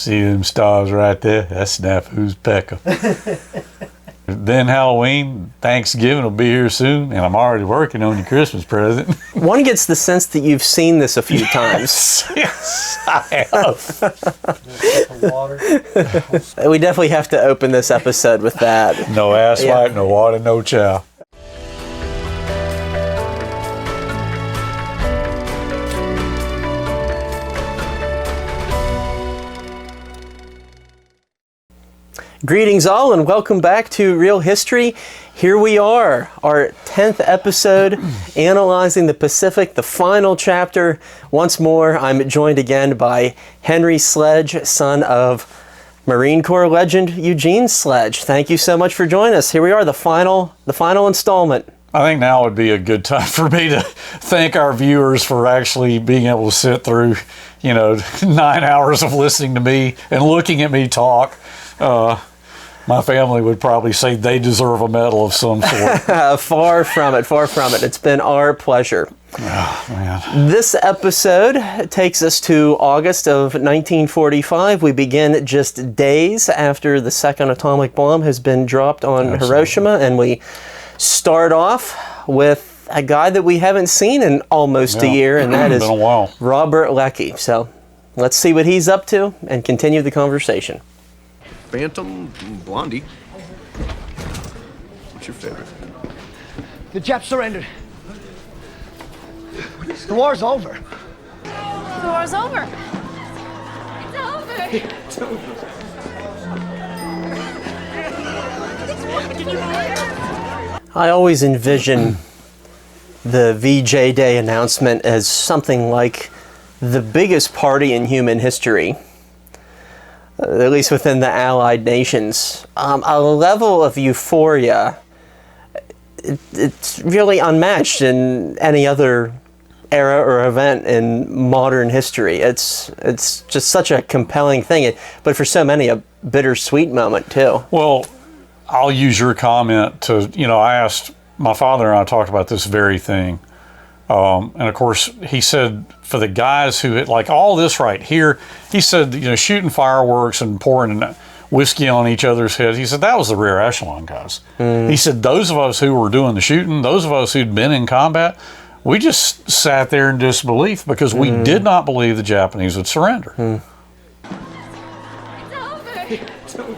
See them stars right there? That's Snafu's pecker. Then Halloween, Thanksgiving will be here soon, and I'm already working on your Christmas present. One gets the sense that you've seen this a few times. Yes, I have. We definitely have to open this episode with that. No asphalt, no water, no chow. Greetings all and welcome back to Real History. Here we are, our 10th episode, analyzing the Pacific, the final chapter. Once more, I'm joined again by Henry Sledge, son of Marine Corps legend Eugene Sledge. Thank you so much for joining us. Here we are, the final installment. I think now would be a good time for me to thank our viewers for actually being able to sit through, 9 hours of listening to me and looking at me talk. My family would probably say they deserve a medal of some sort. Far from it. It's been our pleasure. Oh, man. This episode takes us to August of 1945. We begin just days after the second atomic bomb has been dropped on Absolutely. Hiroshima, and we start off with a guy that we haven't seen in almost a year, and that is been a while. Robert Leckie. So let's see what he's up to and continue the conversation. Phantom, Blondie. What's your favorite? The Japs surrendered. The war's over. The war's over. It's over. I always envision the VJ Day announcement as something like the biggest party in human history. At least within the Allied nations, a level of euphoria, it's really unmatched in any other era or event in modern history. It's just such a compelling thing, but for so many, a bittersweet moment too. Well, I'll use your comment to, I asked my father and I talked about this very thing. And of course, he said for the guys who had like all this right here, he said, shooting fireworks and pouring whiskey on each other's heads. He said that was the rear echelon guys. He said those of us who were doing the shooting, those of us who'd been in combat, we just sat there in disbelief because we did not believe the Japanese would surrender. It's over.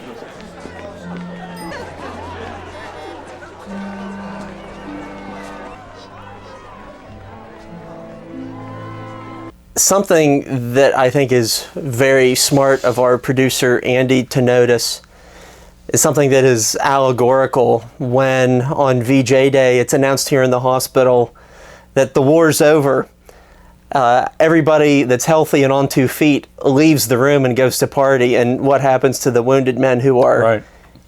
Something that I think is very smart of our producer Andy to notice is something that is allegorical when on VJ Day it's announced here in the hospital that the war's over. Everybody that's healthy and on 2 feet leaves the room and goes to party, and what happens to the wounded men who are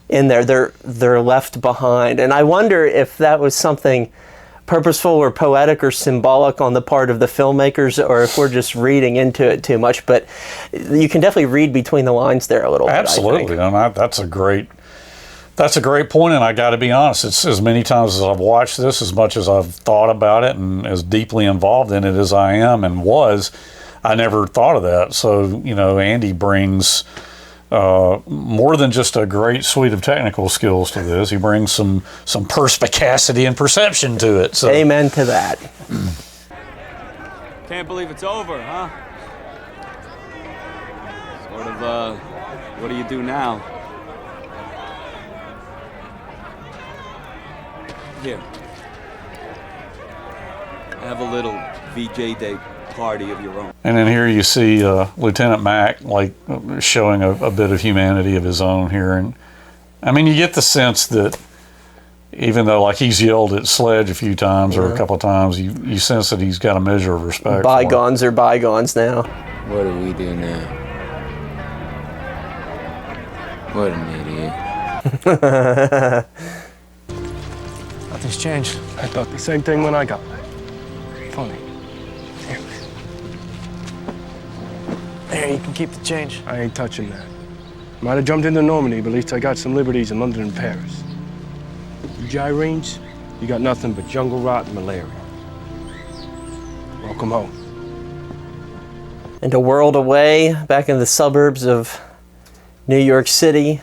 in there? They're left behind. And I wonder if that was something purposeful or poetic or symbolic on the part of the filmmakers, or if we're just reading into it too much. But you can definitely read between the lines there a little bit. Absolutely, and that's a great point. And I got to be honest, it's as many times as I've watched this, as much as I've thought about it, and as deeply involved in it as I am and was, I never thought of that. So Andy brings more than just a great suite of technical skills to this. He brings some perspicacity and perception to it. So. Amen to that. Can't believe it's over, huh? Sort of, what do you do now? Here. Have a little VJ Day party of your own. And then here you see Lieutenant Mack showing a bit of humanity of his own here. And I mean, you get the sense that even though he's yelled at Sledge a few times or a couple of times, you sense that he's got a measure of respect. Bygones are bygones now. What do we do now? What an idiot. Nothing's changed. I thought the same thing when I got back. Funny. There, you can keep the change. I ain't touching that. Might have jumped into Normandy, but at least I got some liberties in London and Paris. You gyrenes, you got nothing but jungle rot and malaria. Welcome home. And a world away, back in the suburbs of New York City,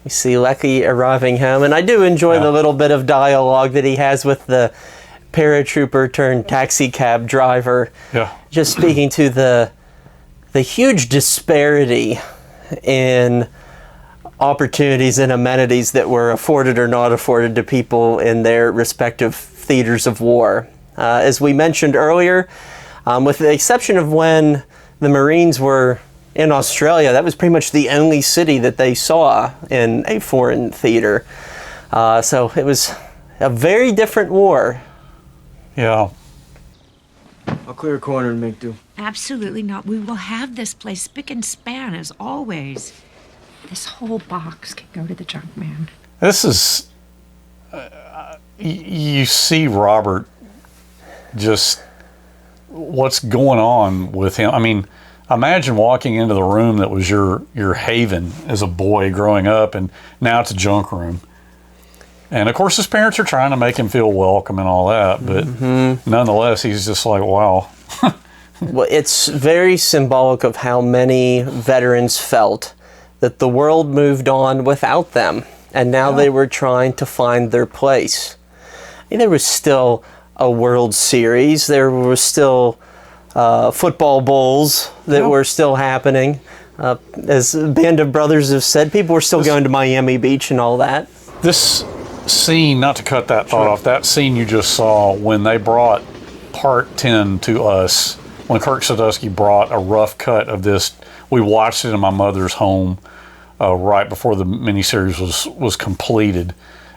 we see Lecky arriving home. And I do enjoy the little bit of dialogue that he has with the paratrooper turned taxi cab driver. Yeah. Just speaking to the huge disparity in opportunities and amenities that were afforded or not afforded to people in their respective theaters of war. As we mentioned earlier, with the exception of when the Marines were in Australia, that was pretty much the only city that they saw in a foreign theater. So it was a very different war. Yeah. I'll clear a corner and make do. Absolutely not. We will have this place spick and span as always. This whole box can go to the junk man. This is, you see Robert, just what's going on with him. I mean, imagine walking into the room that was your haven as a boy growing up, and now it's a junk room. And of course his parents are trying to make him feel welcome and all that, but nonetheless, he's just like, wow. Well, it's very symbolic of how many veterans felt that the world moved on without them, and now they were trying to find their place. I mean, there was still a World Series, there were still football bowls that were still happening. As a band of brothers have said, people were still going to Miami Beach and all that. This scene, not to cut that thought off, that scene you just saw when they brought part 10 to us, when Kirk Sadusky brought a rough cut of this, we watched it in my mother's home right before the miniseries was completed.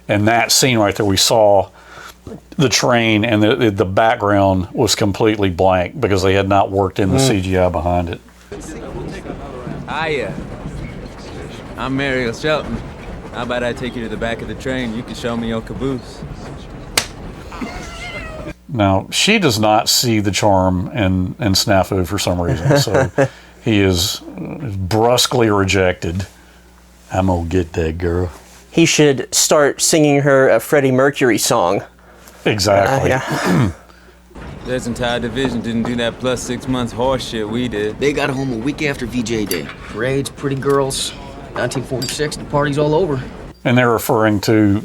And that scene right there, we saw the train, and the background was completely blank because they had not worked in the CGI behind it. Hiya. I'm Mariel Shelton. How about I take you to the back of the train? You can show me your caboose. Now, she does not see the charm in Snafu for some reason, so he is brusquely rejected. I'm gonna get that girl. He should start singing her a Freddie Mercury song. Exactly. This entire division didn't do that plus 6 months horse shit we did. They got home a week after VJ Day. Parades, pretty girls. 1946, the party's all over. And they're referring to,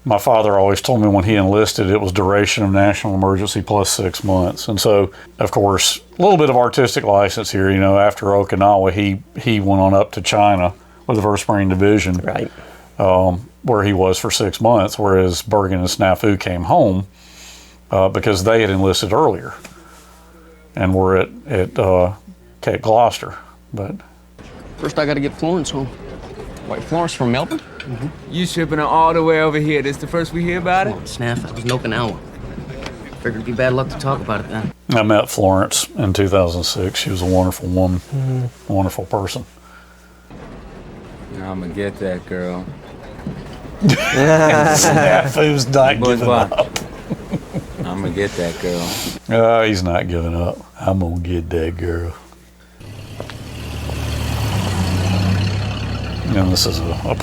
my father always told me when he enlisted, it was duration of national emergency plus 6 months. And so, of course, a little bit of artistic license here. You know, after Okinawa, he went on up to China with the 1st Marine Division. Right. Where he was for 6 months, whereas Bergen and Snafu came home because they had enlisted earlier and were at Cape Gloucester. But First, I gotta get Florence home. Wait, Florence from Melbourne? You shipping her all the way over here. This the first we hear about it? Snaff, I was in Okinawa. Figured it'd be bad luck to talk about it then. I met Florence in 2006. She was a wonderful woman, a wonderful person. I'm gonna get that girl. Snafu's not giving up. I'm gonna get that girl. He's not giving up. I'm gonna get that girl. And this is a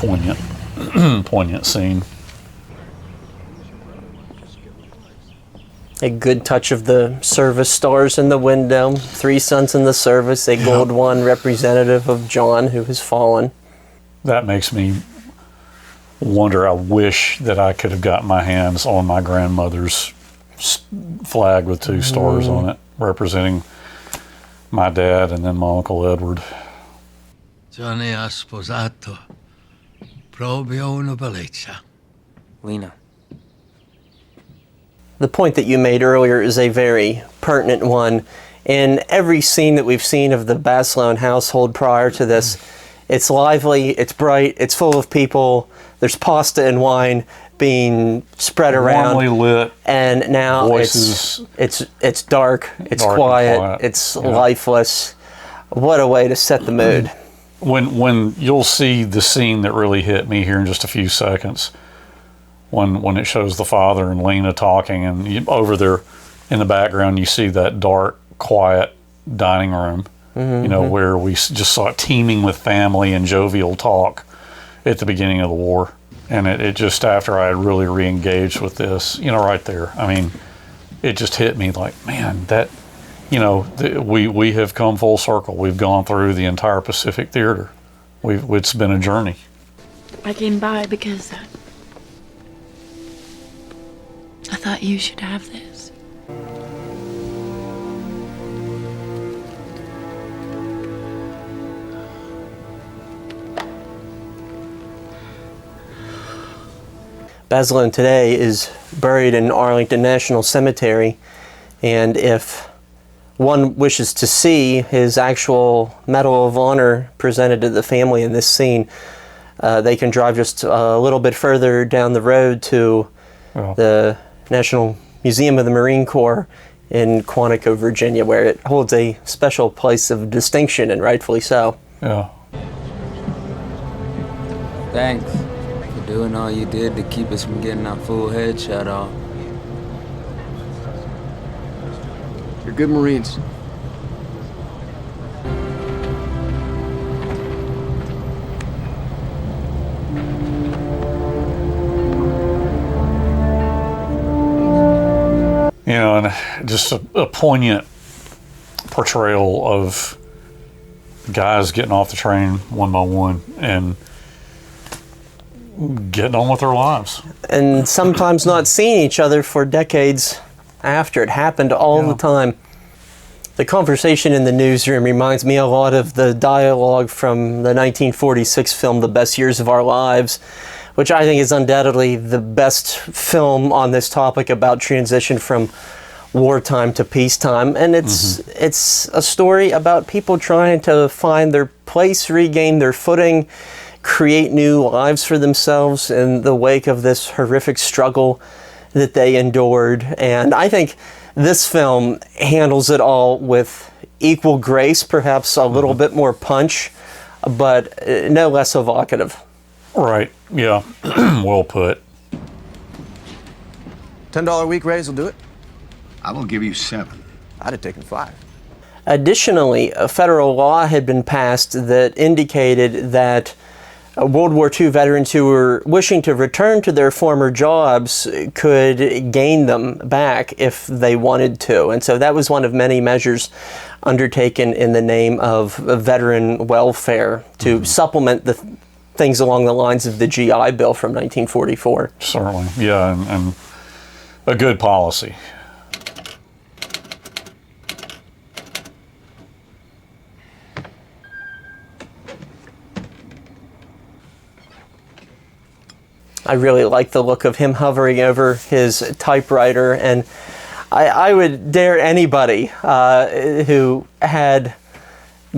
poignant scene. A good touch of the service stars in the window. 3 sons in the service, a gold one representative of John who has fallen. That makes me wonder. I wish that I could have gotten my hands on my grandmother's flag with 2 stars on it, representing my dad and then my Uncle Edward. Johnny ha sposato proprio una bellezza. Lena. The point that you made earlier is a very pertinent one. In every scene that we've seen of the Basilone household prior to this, it's lively, it's bright, it's full of people, there's pasta and wine being spread around. Warmly lit. And now voices. it's dark, it's Dark and quiet, quiet. it's lifeless. What a way to set the mood. When you'll see the scene that really hit me here in just a few seconds, when it shows the father and Lena talking, and over there in the background you see that dark, quiet dining room, where we just saw it teeming with family and jovial talk at the beginning of the war. And it just, after I had really re-engaged with this, right there, I mean, it just hit me like, man, you know, we have come full circle. We've gone through the entire Pacific Theater. It's been a journey. I came by because I thought you should have this. Basilan today is buried in Arlington National Cemetery, and if one wishes to see his actual Medal of Honor presented to the family in this scene, they can drive just a little bit further down the road to the National Museum of the Marine Corps in Quantico, Virginia, where it holds a special place of distinction, and rightfully so. Yeah. Thanks for doing all you did to keep us from getting our full head shot off. You're good Marines. You know, and just a poignant portrayal of guys getting off the train one by one and getting on with their lives. And sometimes not seeing each other for decades after. It happened all the time. The conversation in the newsroom reminds me a lot of the dialogue from the 1946 film The Best Years of Our Lives, which I think is undoubtedly the best film on this topic about transition from wartime to peacetime. And it's a story about people trying to find their place, regain their footing, create new lives for themselves in the wake of this horrific struggle that they endured. And I think this film handles it all with equal grace, perhaps a little bit more punch, but no less evocative. Right, yeah, well put. $10 a week raise will do it? I will give you 7. I'd have taken 5. Additionally, a federal law had been passed that indicated that World War II veterans who were wishing to return to their former jobs could gain them back if they wanted to. And so that was one of many measures undertaken in the name of veteran welfare to supplement the things along the lines of the GI Bill from 1944. Certainly, yeah, and a good policy. I really like the look of him hovering over his typewriter, and I would dare anybody who had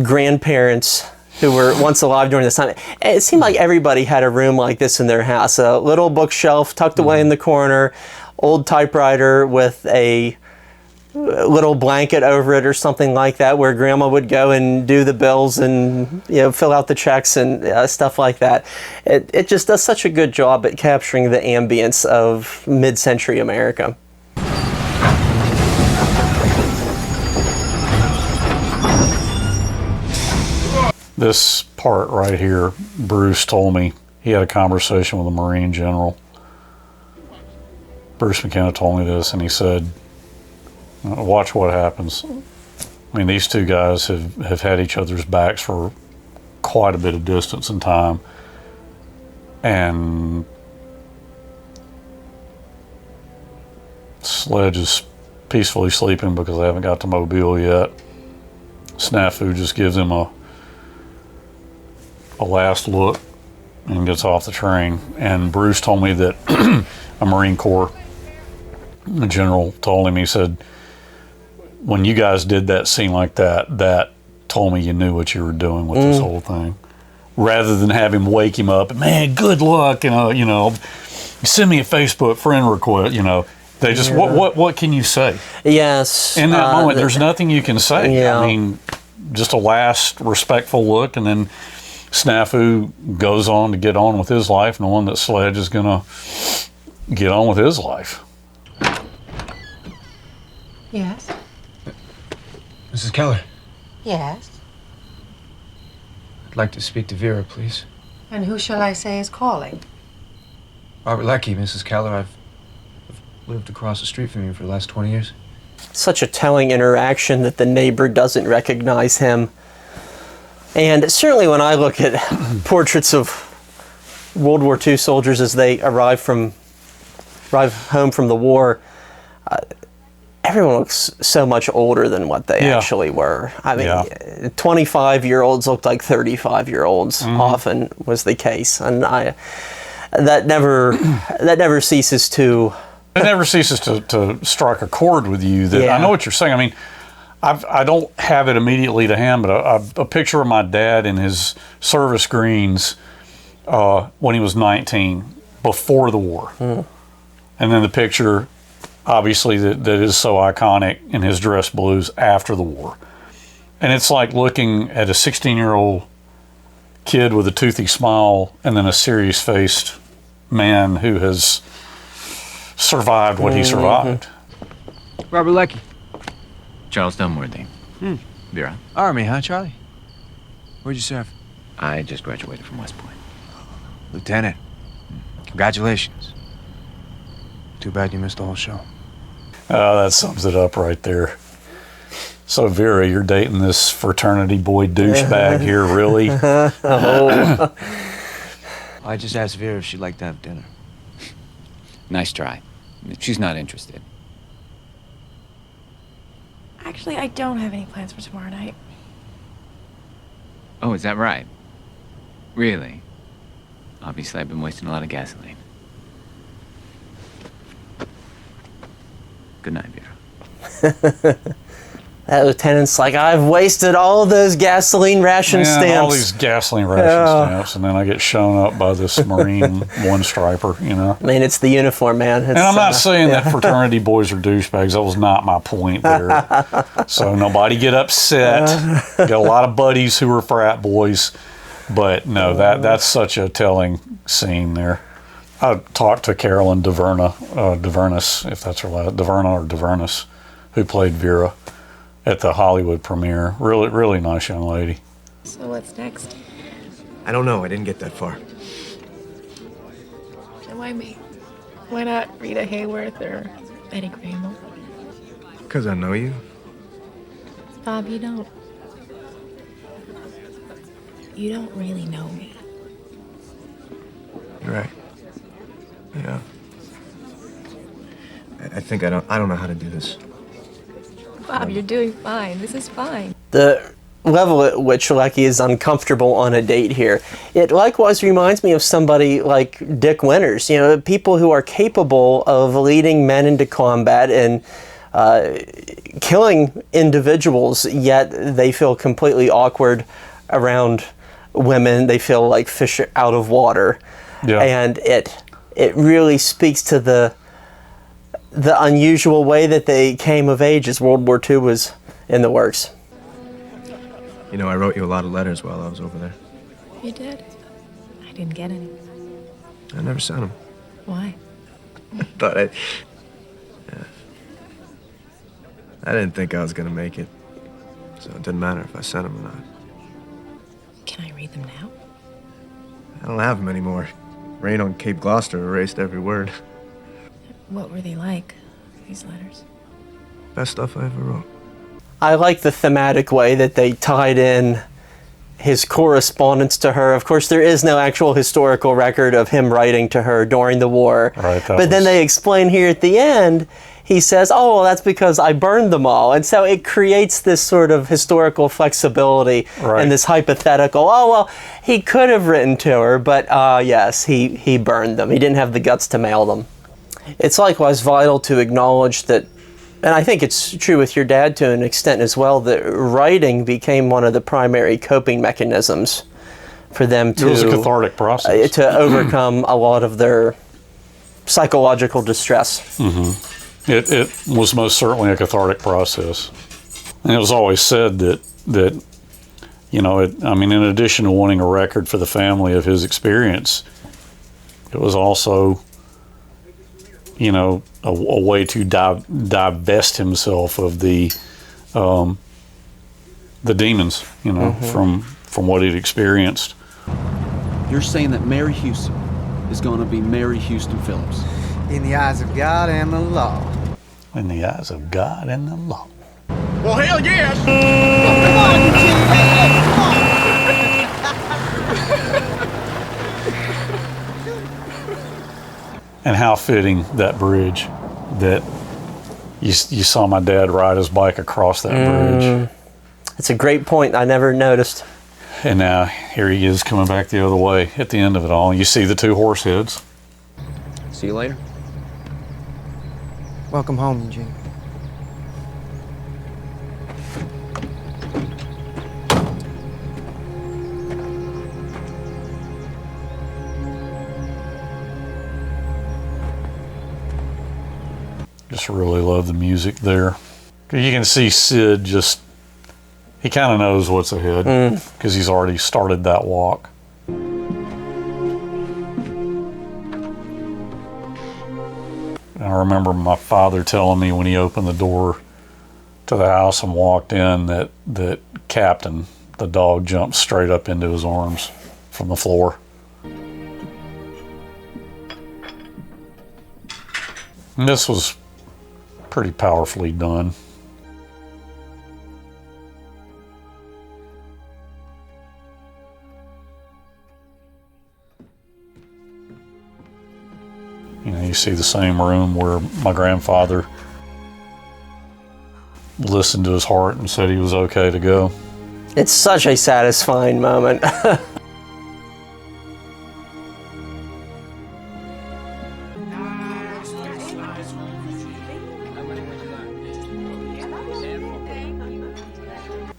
grandparents who were once alive during this time. It seemed like everybody had a room like this in their house, a little bookshelf tucked away in the corner, old typewriter with a little blanket over it or something like that, where grandma would go and do the bills and fill out the checks and stuff like that. It just does such a good job at capturing the ambience of mid-century America. This part right here, Bruce told me he had a conversation with a Marine general. Bruce McKenna told me this, and he said, watch what happens. I mean, these two guys have had each other's backs for quite a bit of distance and time. And Sledge is peacefully sleeping because they haven't got to Mobile yet. Snafu just gives him a last look and gets off the train. And Bruce told me that a Marine Corps general told him, he said, when you guys did that scene like that, that told me you knew what you were doing with this whole thing. Rather than have him wake him up, man, good luck, send me a Facebook friend request, they just, what can you say? Yes. In that moment, there's nothing you can say. Yeah. I mean, just a last respectful look, and then Snafu goes on to get on with his life, knowing that Sledge is going to get on with his life. Yes? Mrs. Keller, Yes? I'd like to speak to Vera, please. And who shall I say is calling? Robert Leckie, Mrs. Keller. I've lived across the street from you for the last 20 years. such a telling interaction that the neighbor doesn't recognize him. And certainly when I look at portraits of World War II soldiers as they arrive home from the war, everyone looks so much older than what they actually were. I mean, 25-year-olds looked like 35-year-olds often was the case. And that never ceases to... It never ceases to strike a chord with you. That I know what you're saying. I mean, I don't have it immediately to hand, but a picture of my dad in his service greens when he was 19, before the war. And then the picture, obviously, that is so iconic in his dress blues after the war. And it's like looking at a 16-year-old kid with a toothy smile and then a serious-faced man who has survived what he survived. Robert Leckie. Charles Dunworthy. Vera. Army, huh, Charlie? Where'd you serve? I just graduated from West Point. Lieutenant. Congratulations. Too bad you missed the whole show. That sums it up right there. So, Vera, you're dating this fraternity boy douchebag here, really? I just asked Vera if she'd like to have dinner. Nice try. She's not interested. Actually, I don't have any plans for tomorrow night. Oh, is that right? Really? Obviously, I've been wasting a lot of gasoline. Good night, Vera. That lieutenant's like, I've wasted all those gasoline ration stamps. All these gasoline ration stamps, and then I get shown up by this Marine one-striper, you know. I mean, it's the uniform, man. And I'm not saying that fraternity boys are douchebags. That was not my point there. So nobody get upset. Got a lot of buddies who are frat boys. But no, that's such a telling scene there. I talked to Carolyn DeVernus, if that's her last, DeVerna or DeVernus, who played Vera at the Hollywood premiere. Really, really nice young lady. So what's next? I don't know. I didn't get that far. And why me? Why not Rita Hayworth or Eddie Kramer? Because I know you. Bob, you don't. You don't really know me. You're right. Yeah. I think I don't know how to do this. Bob, you're doing fine. This is fine. The level at which Leckie is uncomfortable on a date here, it likewise reminds me of somebody like Dick Winters. You know, people who are capable of leading men into combat and killing individuals, yet they feel completely awkward around women. They feel like fish out of water. Yeah. And it really speaks to the unusual way that they came of age as World War II was in the works. You know, I wrote you a lot of letters while I was over there. You did? I didn't get any. I never sent them. Why? But I didn't think I was gonna make it, so it didn't matter if I sent them or not. Can I read them now? I don't have them anymore. Rain on Cape Gloucester erased every word. What were they like, these letters? Best stuff I ever wrote. I like the thematic way that they tied in his correspondence to her. Of course, there is no actual historical record of him writing to her during the war. Right, but then they explain here at the end, he says, oh, well, that's because I burned them all. And so it creates this sort of historical flexibility and this hypothetical, oh, well, he could have written to her, but yes, he burned them. He didn't have the guts to mail them. It's likewise vital to acknowledge that, and I think it's true with your dad to an extent as well, that writing became one of the primary coping mechanisms for them to... It was a cathartic process. To overcome a lot of their psychological distress. Mm-hmm. It was most certainly a cathartic process. And it was always said that you know, I mean, in addition to wanting a record for the family of his experience, it was also, you know, a way to divest himself of the demons, you know, from what he'd experienced. You're saying that Mary Houston is going to be Mary Houston Phillips? In the eyes of God and the law. in the eyes of God and the law. Well, hell yes! And how fitting that bridge that you saw my dad ride his bike across that bridge. It's a great point. I never noticed. And now here he is coming back the other way at the end of it all. You see the two horse heads. See you later. Welcome home, Eugene. Just really love the music there. You can see Sid just, he kind of knows what's ahead because he's already started that walk. I remember my father telling me when he opened the door to the house and walked in that Captain, the dog, jumped straight up into his arms from the floor. And this was pretty powerfully done. You know, you see the same room where my grandfather listened to his heart and said he was okay to go. It's such a satisfying moment.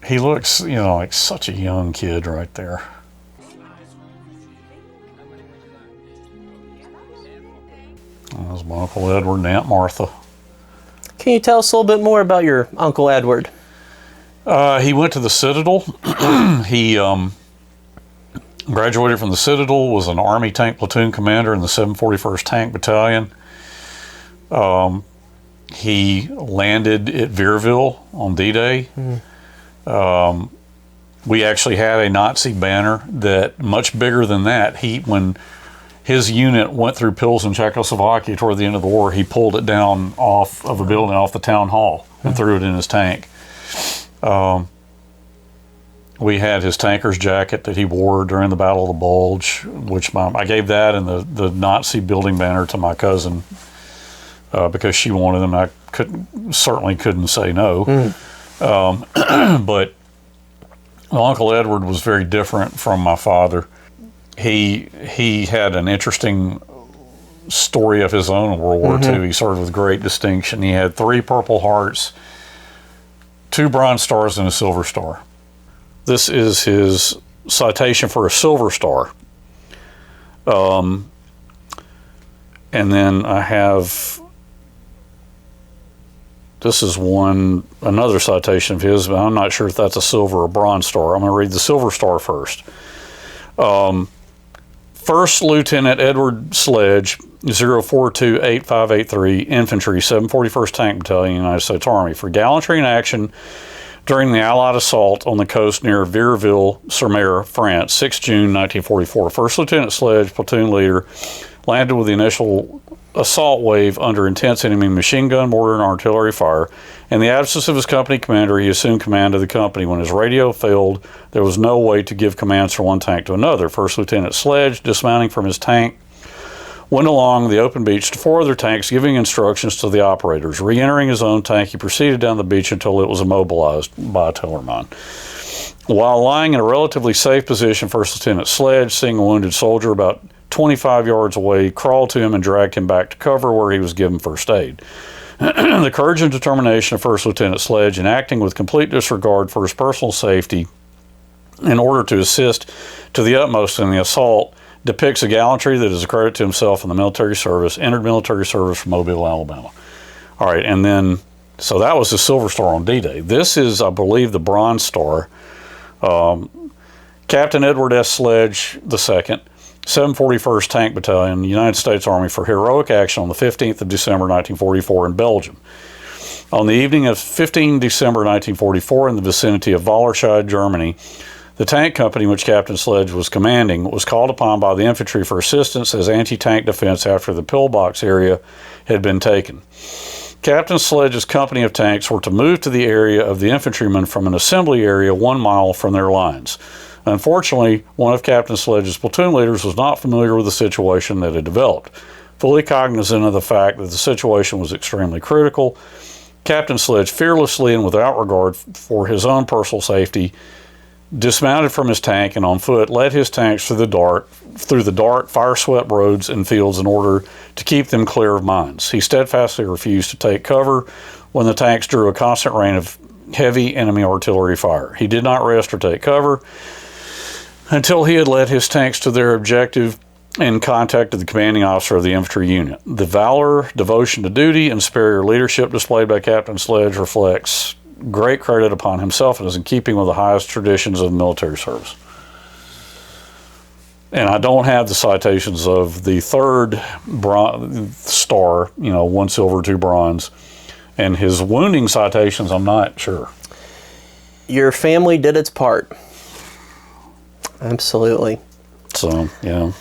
He looks, you know, like such a young kid right there. That was my Uncle Edward and Aunt Martha. Can you tell us a little bit more about your Uncle Edward? He went to the Citadel. He graduated from the Citadel, was an Army tank platoon commander in the 741st Tank Battalion. He landed at Vierville on D-Day. We actually had a Nazi banner that much bigger than that. When his unit went through Pilsen, Czechoslovakia toward the end of the war, he pulled it down off of a building off the town hall and threw it in his tank. We had his tanker's jacket that he wore during the Battle of the Bulge, which I gave that and the Nazi building banner to my cousin because she wanted them. I certainly couldn't say no. But Uncle Edward was very different from my father. He had an interesting story of his own in World War II. He served with great distinction. He had 3 Purple Hearts, 2 Bronze Stars, and a Silver Star. This is his citation for a Silver Star. And then I have, this is another citation of his, but I'm not sure if that's a Silver or Bronze Star. I'm going to read the Silver Star first. First Lieutenant Edward Sledge, 0428583, Infantry, 741st Tank Battalion, United States Army, for gallantry in action during the Allied assault on the coast near Vierville-sur-Mer, France, 6 June 1944. First Lieutenant Sledge, platoon leader, landed with the initial assault wave under intense enemy machine gun, mortar, and artillery fire. In the absence of his company commander, he assumed command of the company. When his radio failed, there was no way to give commands from one tank to another. First Lieutenant Sledge, dismounting from his tank, went along the open beach to 4 other tanks, giving instructions to the operators. Re-entering his own tank, he proceeded down the beach until it was immobilized by a tiller mine. While lying in a relatively safe position, First Lieutenant Sledge, seeing a wounded soldier about 25 yards away, crawled to him and dragged him back to cover where he was given first aid. The courage and determination of First Lieutenant Sledge in acting with complete disregard for his personal safety in order to assist to the utmost in the assault depicts a gallantry that is a credit to himself and the military service. Entered military service from Mobile, Alabama. All right, and then, so that was the Silver Star on D-Day. This is, I believe, the Bronze Star. Captain Edward S. Sledge II, 741st Tank Battalion, United States Army, for heroic action on the 15th of December 1944 in Belgium. On the evening of 15 December 1944 in the vicinity of Wallerscheid, Germany, the tank company which Captain Sledge was commanding was called upon by the infantry for assistance as anti-tank defense after the pillbox area had been taken. Captain Sledge's company of tanks were to move to the area of the infantrymen from an assembly area 1 mile from their lines. Unfortunately, one of Captain Sledge's platoon leaders was not familiar with the situation that had developed. Fully cognizant of the fact that the situation was extremely critical, Captain Sledge fearlessly and without regard for his own personal safety dismounted from his tank and on foot led his tanks through the dark, fire-swept roads and fields in order to keep them clear of mines. He steadfastly refused to take cover when the tanks drew a constant rain of heavy enemy artillery fire. He did not rest or take cover until he had led his tanks to their objective and contacted the commanding officer of the infantry unit. The valor, devotion to duty, and superior leadership displayed by Captain Sledge reflects great credit upon himself and is in keeping with the highest traditions of military service. And I don't have the citations of the third star, 1 silver, 2 bronze, and his wounding citations, I'm not sure. Your family did its part. Absolutely. So, yeah.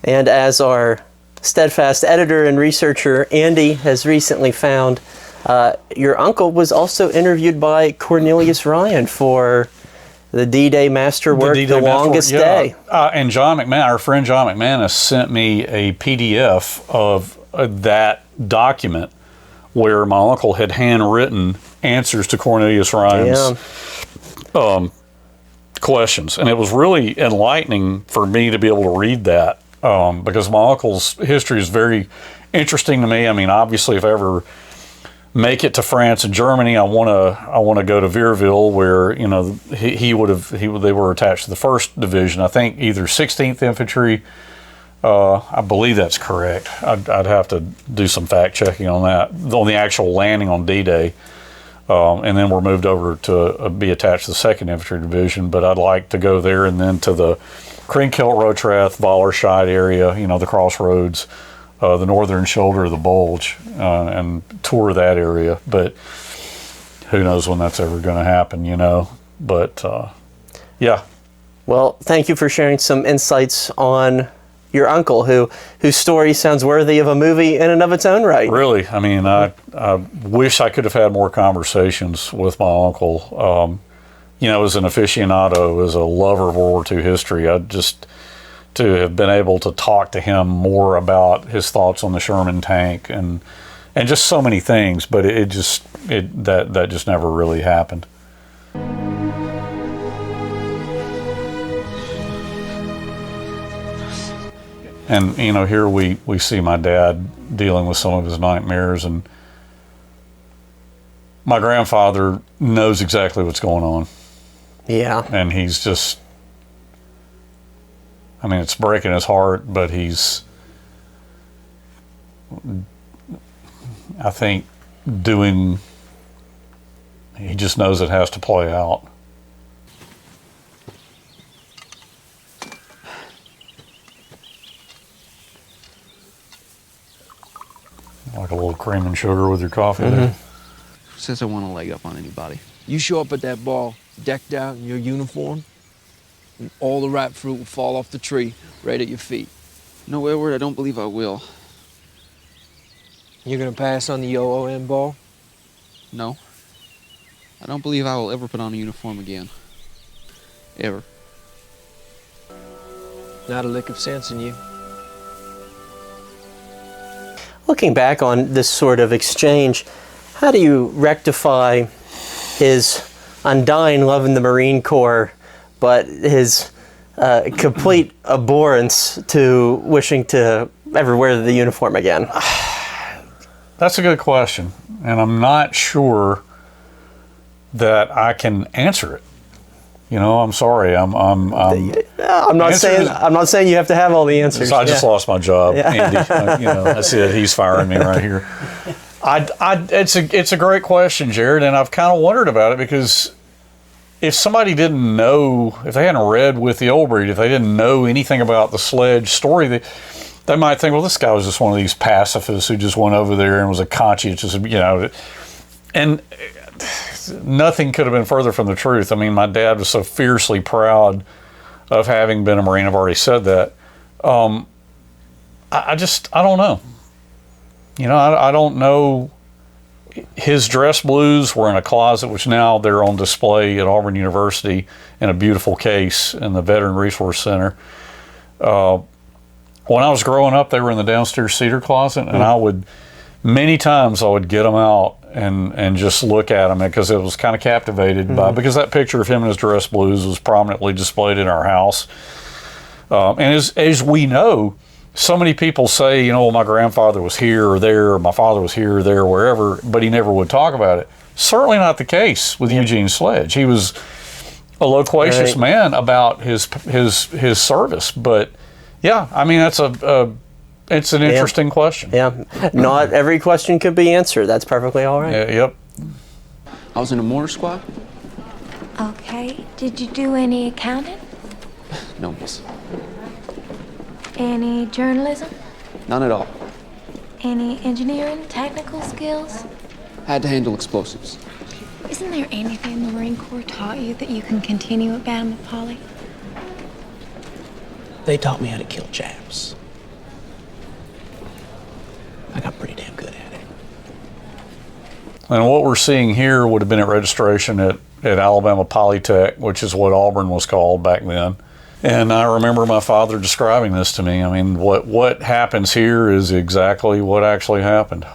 And as our steadfast editor and researcher, Andy, has recently found, your uncle was also interviewed by Cornelius Ryan for the D-Day masterwork, The Longest Day. And John McMahon, our friend John McManus, sent me a PDF of that document where my uncle had handwritten answers to Cornelius Ryan's questions. And it was really enlightening for me to be able to read that because my uncle's history is very interesting to me. I mean, obviously, if I ever make it to France and Germany, I want to go to Vierville, where they were attached to the 1st Division. I think either 16th Infantry. I believe that's correct. I'd have to do some fact checking on that, on the actual landing on D-Day. And then we're moved over to be attached to the 2nd Infantry Division. But I'd like to go there and then to the Krinkelt, Rotrath, Wallerscheid area, the crossroads, the northern shoulder of the Bulge, and tour that area. But who knows when that's ever going to happen, But, yeah. Well, thank you for sharing some insights on your uncle, whose story sounds worthy of a movie in and of its own right. Really, I mean, I wish I could have had more conversations with my uncle. As an aficionado, as a lover of World War II history, to have been able to talk to him more about his thoughts on the Sherman tank and just so many things, but that just never really happened. And, here we see my dad dealing with some of his nightmares, and my grandfather knows exactly what's going on. Yeah. And he's just, it's breaking his heart, but he's, I think, he just knows it has to play out. Like a little cream and sugar with your coffee there. Who says I want to leg up on anybody? You show up at that ball, decked out in your uniform, and all the ripe fruit will fall off the tree right at your feet. No, Edward, I don't believe I will. You're gonna pass on the OOM ball? No. I don't believe I will ever put on a uniform again. Ever. Not a lick of sense in you. Looking back on this sort of exchange, how do you rectify his undying love in the Marine Corps, but his complete abhorrence to wishing to ever wear the uniform again? That's a good question, and I'm not sure that I can answer it. I'm sorry. I'm not saying you have to have all the answers. I just lost my job, Andy. I said he's firing me right here. It's a great question, Jared, and I've kind of wondered about it because if somebody didn't know, if they hadn't read With the Old Breed, if they didn't know anything about the Sledge story, they might think, well, this guy was just one of these pacifists who just went over there and was a conscientious, and nothing could have been further from the truth. My dad was so fiercely proud of having been a Marine. I've already said that. I don't know. I don't know his dress blues were in a closet, which now they're on display at Auburn University in a beautiful case in the Veteran Resource Center. When I was growing up, they were in the downstairs cedar closet, and many times I would get them out and just look at them because it was kind of captivated by, because that picture of him in his dress blues was prominently displayed in our house. And as we know, so many people say, you know, well, my grandfather was here or there, or my father was here or there, wherever, but he never would talk about it. Certainly not the case with Eugene Sledge. He was a loquacious man about his service, but yeah, I mean, that's it's an interesting question. Yeah, not every question could be answered. That's perfectly all right. Yep. I was in a mortar squad. Okay. Did you do any accounting? No, miss. Any journalism? None at all. Any engineering, technical skills? Had to handle explosives. Isn't there anything the Marine Corps taught you that you can continue at Bantam Polly? They taught me how to kill Japs. I got pretty damn good at it. And what we're seeing here would have been at registration at Alabama Polytech, which is what Auburn was called back then. And I remember my father describing this to me. I mean, what happens here is exactly what actually happened.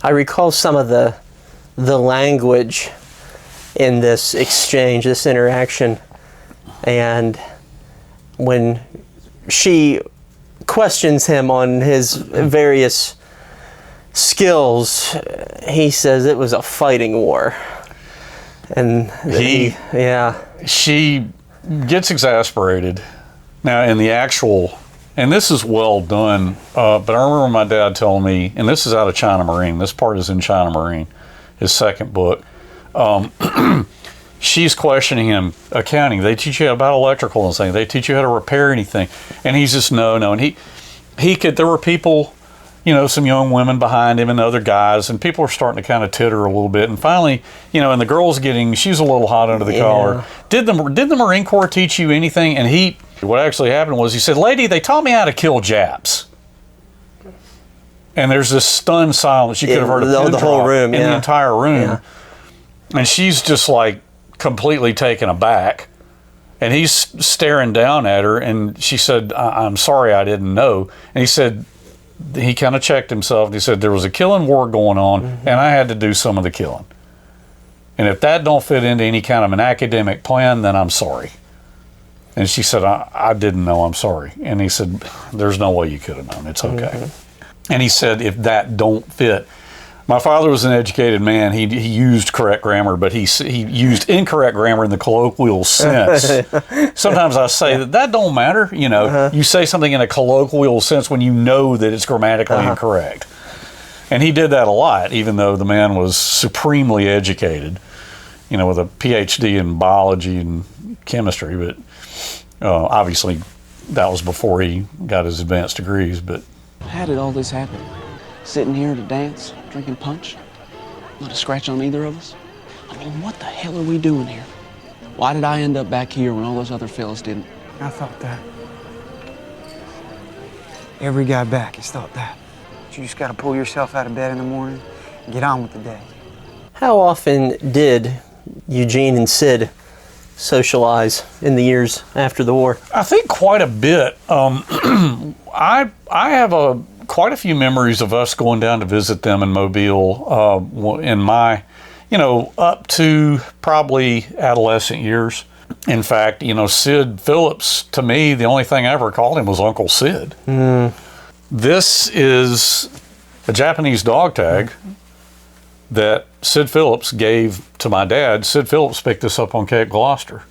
I recall some of the language in this exchange, this interaction, and when she questions him on his various skills, he says it was a fighting war. And she gets exasperated. Now, in the actual, and this is well done, but I remember my dad telling me, and this is out of China Marine, this part is in China Marine, his second book. She's questioning him, accounting. They teach you about electrical and things. They teach you how to repair anything. And he's just, no. And he could, there were people, you know, some young women behind him and other guys, and people were starting to kind of titter a little bit. And finally, you know, and the girl's she's a little hot under the collar. Did the Marine Corps teach you anything? And what actually happened was he said, lady, they taught me how to kill Japs. And there's this stunned silence. You could have heard the whole room, in the entire room. Yeah. And she's just like completely taken aback. And he's staring down at her, and she said, I'm sorry, I didn't know. And he said, he kind of checked himself, and he said, there was a killing war going on, and I had to do some of the killing. And if that don't fit into any kind of an academic plan, then I'm sorry. And she said, I didn't know, I'm sorry. And he said, there's no way you could have known, it's okay. And he said, if that don't fit, my father was an educated man. He used correct grammar, but he used incorrect grammar in the colloquial sense. Sometimes I say that don't matter. You know, you say something in a colloquial sense when you know that it's grammatically incorrect. And he did that a lot, even though the man was supremely educated, you know, with a PhD in biology and chemistry. But obviously, that was before he got his advanced degrees. But how did all this happen? Sitting here at a dance, drinking punch? Not a scratch on either of us? I mean, what the hell are we doing here? Why did I end up back here when all those other fellas didn't? I thought that. Every guy back has thought that. But you just gotta pull yourself out of bed in the morning and get on with the day. How often did Eugene and Sid socialize in the years after the war? I think quite a bit. I have quite a few memories of us going down to visit them in Mobile in my, you know, up to probably adolescent years. In fact, you know, Sid Phillips, to me, the only thing I ever called him was Uncle Sid. This is a Japanese dog tag that Sid Phillips gave to my dad. Sid Phillips picked this up on Cape Gloucester.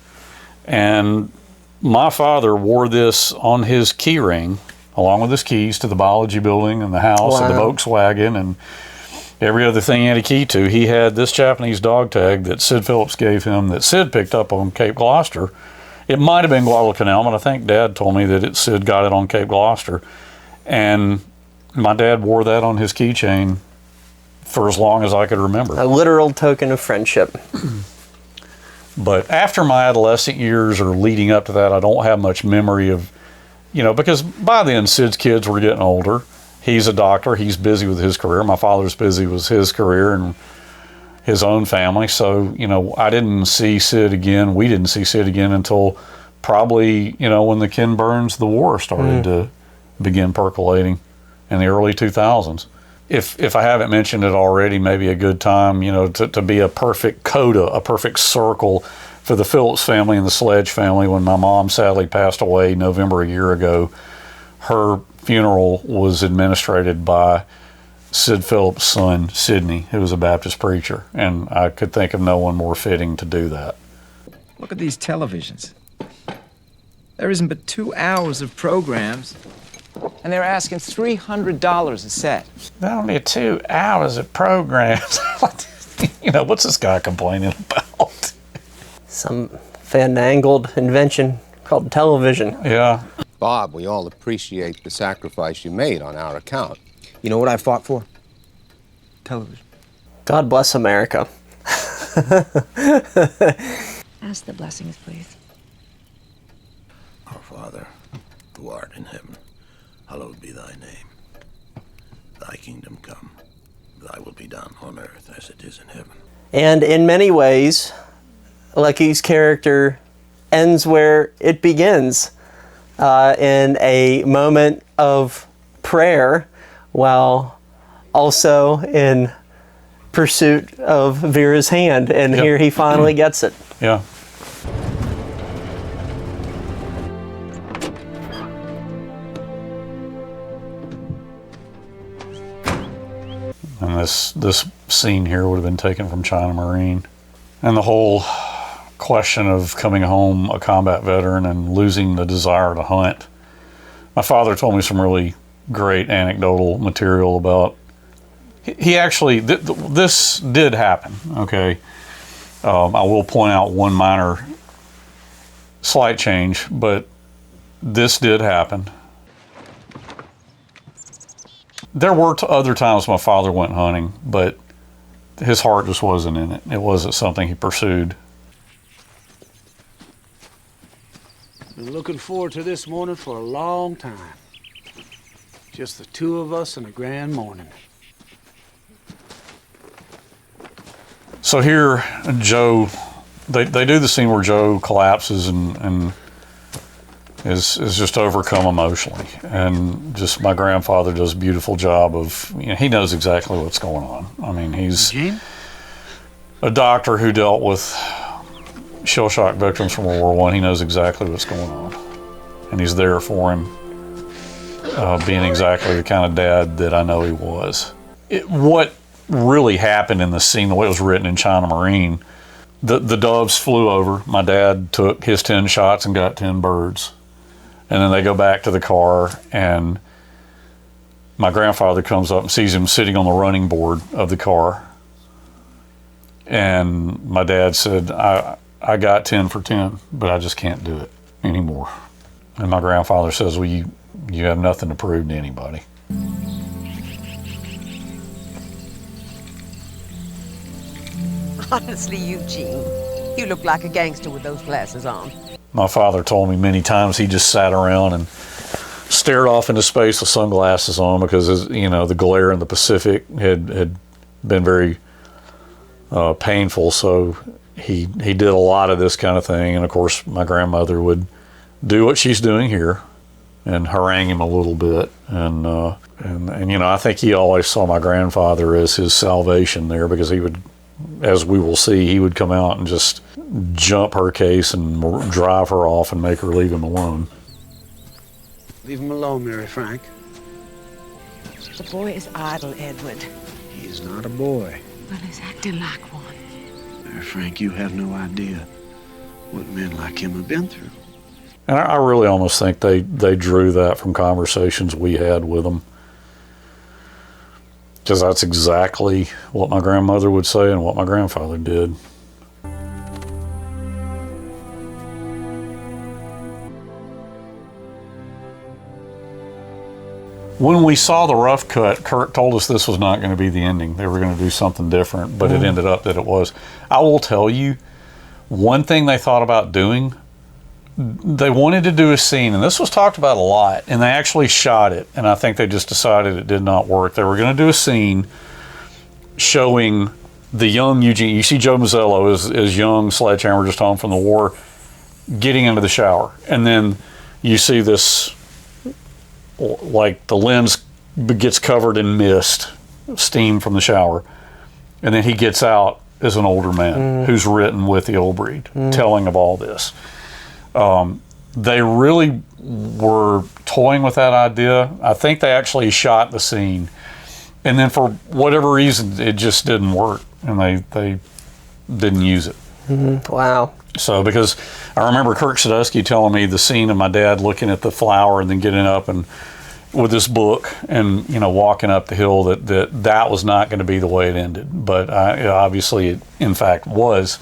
And my father wore this on his key ring, along with his keys to the biology building and the house and the Volkswagen and every other thing he had a key to. He had this Japanese dog tag that Sid Phillips gave him that Sid picked up on Cape Gloucester. It might have been Guadalcanal, but I think Dad told me that Sid got it on Cape Gloucester. And my dad wore that on his keychain for as long as I could remember. A literal token of friendship. But after my adolescent years or leading up to that, I don't have much memory of, you know, because by then Sid's kids were getting older. He's a doctor. He's busy with his career. My father's busy with his career. And his own family. So, I didn't see Sid again. We didn't see Sid again until probably, when the Ken Burns, the war started to begin percolating in the early 2000s. If I haven't mentioned it already, maybe a good time, to be a perfect coda, a perfect circle for the Phillips family and the Sledge family. When my mom sadly passed away November a year ago, her funeral was administrated by Sid Phillips' son, Sidney, who was a Baptist preacher, and I could think of no one more fitting to do that. Look at these televisions. There isn't but 2 hours of programs, and they're asking $300 a set. Only 2 hours of programs. What's this guy complaining about? Some fandangled invention called television. Yeah. Bob, we all appreciate the sacrifice you made on our account. You know what I fought for? Television. God bless America. Ask the blessings, please. Our Father, who art in heaven, hallowed be thy name. Thy kingdom come, thy will be done on earth as it is in heaven. And in many ways, Lecky's character ends where it begins, in a moment of prayer, while also in pursuit of Vera's hand. And here he finally gets it. Yeah. And this scene here would have been taken from China Marine. And the whole question of coming home a combat veteran and losing the desire to hunt. My father told me some really great anecdotal material about, he actually, this did happen, okay? I will point out one minor slight change, but this did happen. There were other times my father went hunting, but his heart just wasn't in it. It wasn't something he pursued. Been looking forward to this morning for a long time. Just the two of us and a grand morning. So here, Joe, they do the scene where Joe collapses and is just overcome emotionally. And just my grandfather does a beautiful job of, he knows exactly what's going on. I mean, he's Eugene? A doctor who dealt with shell shock victims from World War I. He knows exactly what's going on. And he's there for him, being exactly the kind of dad that I know he was. What really happened in the scene, the way it was written in China Marine, the doves flew over. My dad took his 10 shots and got 10 birds. And then they go back to the car, and my grandfather comes up and sees him sitting on the running board of the car. And my dad said, I got 10 for 10, but I just can't do it anymore. And my grandfather says, well, you have nothing to prove to anybody. Honestly, Eugene, you look like a gangster with those glasses on. My father told me many times he just sat around and stared off into space with sunglasses on because, the glare in the Pacific had been very painful. So he did a lot of this kind of thing. And of course, my grandmother would do what she's doing here and harangue him a little bit. And I think he always saw my grandfather as his salvation there, because he would, as we will see, he would come out and just jump her case and drive her off and make her leave him alone. Leave him alone, Mary Frank. The boy is idle, Edward. He is not a boy. Well, he's acting like one. Mary Frank, you have no idea what men like him have been through. And I really almost think they drew that from conversations we had with them. Because that's exactly what my grandmother would say and what my grandfather did. When we saw the rough cut, Kirk told us this was not going to be the ending. They were going to do something different, but it ended up that it was. I will tell you, one thing they thought about doing, they wanted to do a scene, and this was talked about a lot, and they actually shot it, and I think they just decided it did not work. They were going to do a scene showing the young Eugene, you see Joe Mazzello is young Sledgehammer just home from the war, getting into the shower. And then you see this, like the lens gets covered in mist, steam from the shower. And then he gets out as an older man who's written with the old breed, telling of all this. They really were toying with that idea. I think they actually shot the scene. And then for whatever reason, it just didn't work. And they didn't use it. Wow. So, because I remember Kirk Sadusky telling me the scene of my dad looking at the flower and then getting up and with this book and, you know, walking up the hill, that was not going to be the way it ended. But obviously it, in fact, was.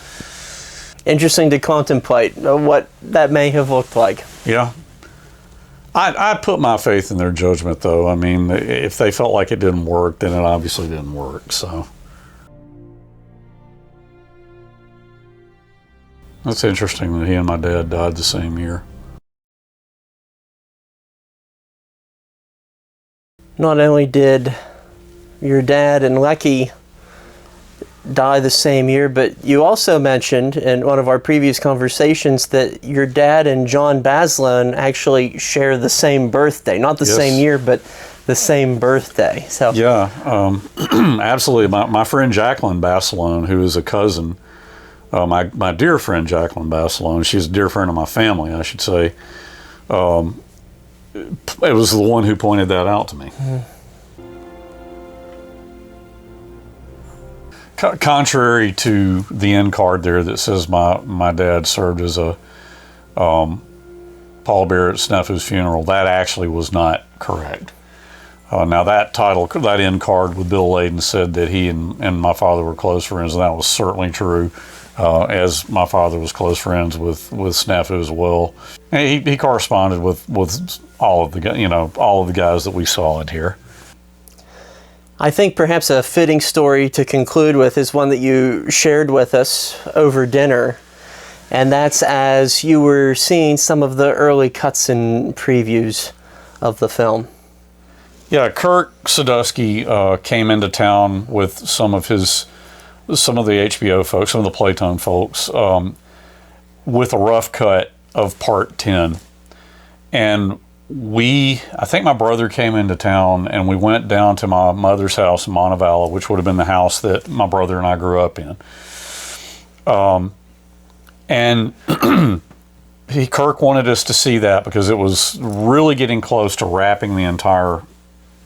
Interesting to contemplate what that may have looked like. Yeah. I put my faith in their judgment, though. I mean, if they felt like it didn't work, then it obviously didn't work, so. That's interesting that he and my dad died the same year. Not only did your dad and Lecky die the same year, but you also mentioned in one of our previous conversations that your dad and John Baslone actually share the same birthday. Not the same year, but the same birthday. So yeah, absolutely. My friend Jacqueline Baslone, who is a cousin, my dear friend Jacqueline Baslone, she's a dear friend of my family, I should say. It was the one who pointed that out to me. Contrary to the end card there that says my dad served as a pallbearer at Sneffu's funeral, that actually was not correct. Now that end card with Bill Layden said that he and my father were close friends, and that was certainly true, as my father was close friends with Sneffu as well. And he corresponded with all of the guys that we saw in here. I think perhaps a fitting story to conclude with is one that you shared with us over dinner, and that's as you were seeing some of the early cuts and previews of the film. Yeah, Kirk Sadusky came into town with some of the HBO folks, some of the Playtone folks, with a rough cut of part 10. And I think my brother came into town and we went down to my mother's house in Montevallo, which would have been the house that my brother and I grew up in. And Kirk wanted us to see that because it was really getting close to wrapping the entire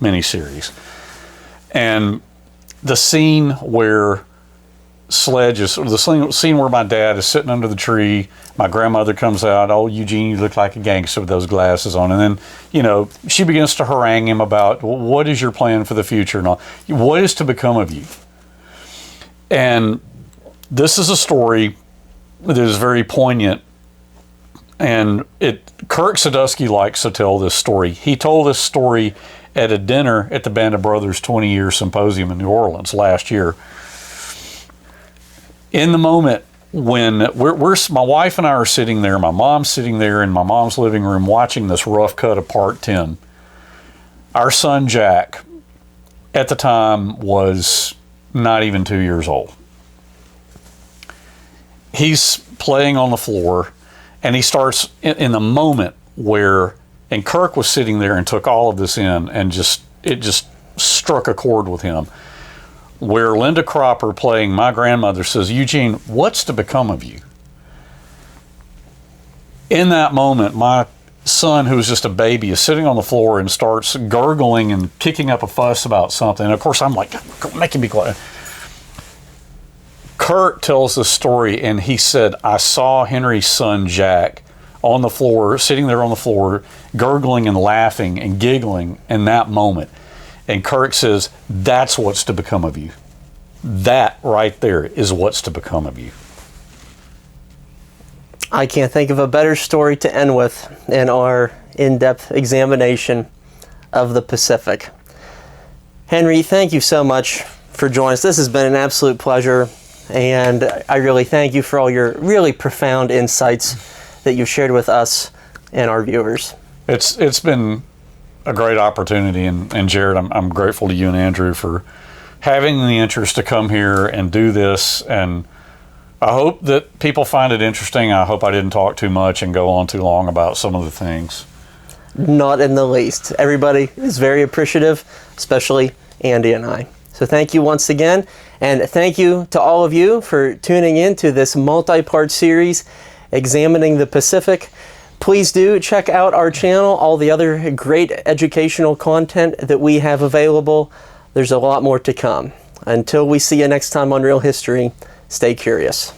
miniseries. And the scene where Sledge is, or the scene where my dad is sitting under the tree, my grandmother comes out, "Oh, Eugene, you look like a gangster with those glasses on." And then, you know, she begins to harangue him about, well, what is your plan for the future and all? What is to become of you? And this is a story that is very poignant. And Kirk Sadusky likes to tell this story. He told this story at a dinner at the Band of Brothers 20-year symposium in New Orleans last year. In the moment when my wife and I are sitting there, my mom's sitting there in my mom's living room watching this rough cut of part 10, our son Jack at the time was not even 2 years old. He's playing on the floor and he starts in the moment where, and Kirk was sitting there and took all of this in and it just struck a chord with him, where Linda Cropper playing my grandmother says, "Eugene, what's to become of you?" In that moment, my son, who was just a baby, is sitting on the floor and starts gurgling and kicking up a fuss about something. And of course, I'm like, make him be quiet. Kurt tells the story, and he said, "I saw Henry's son, Jack, on the floor, sitting there on the floor, gurgling and laughing and giggling in that moment." And Kirk says, "That's what's to become of you. That right there is what's to become of you." I can't think of a better story to end with in our in-depth examination of the Pacific. Henry, thank you so much for joining us. This has been an absolute pleasure, and I really thank you for all your really profound insights that you've shared with us and our viewers. It's been a great opportunity, and Jared, I'm grateful to you and Andrew for having the interest to come here and do this. And I hope that people find it interesting. I hope I didn't talk too much and go on too long about some of the things. Not in the least. Everybody is very appreciative, especially Andy and I. So thank you once again, and thank you to all of you for tuning in to this multi-part series, Examining the Pacific. Please do check out our channel, all the other great educational content that we have available. There's a lot more to come. Until we see you next time on Real History, stay curious.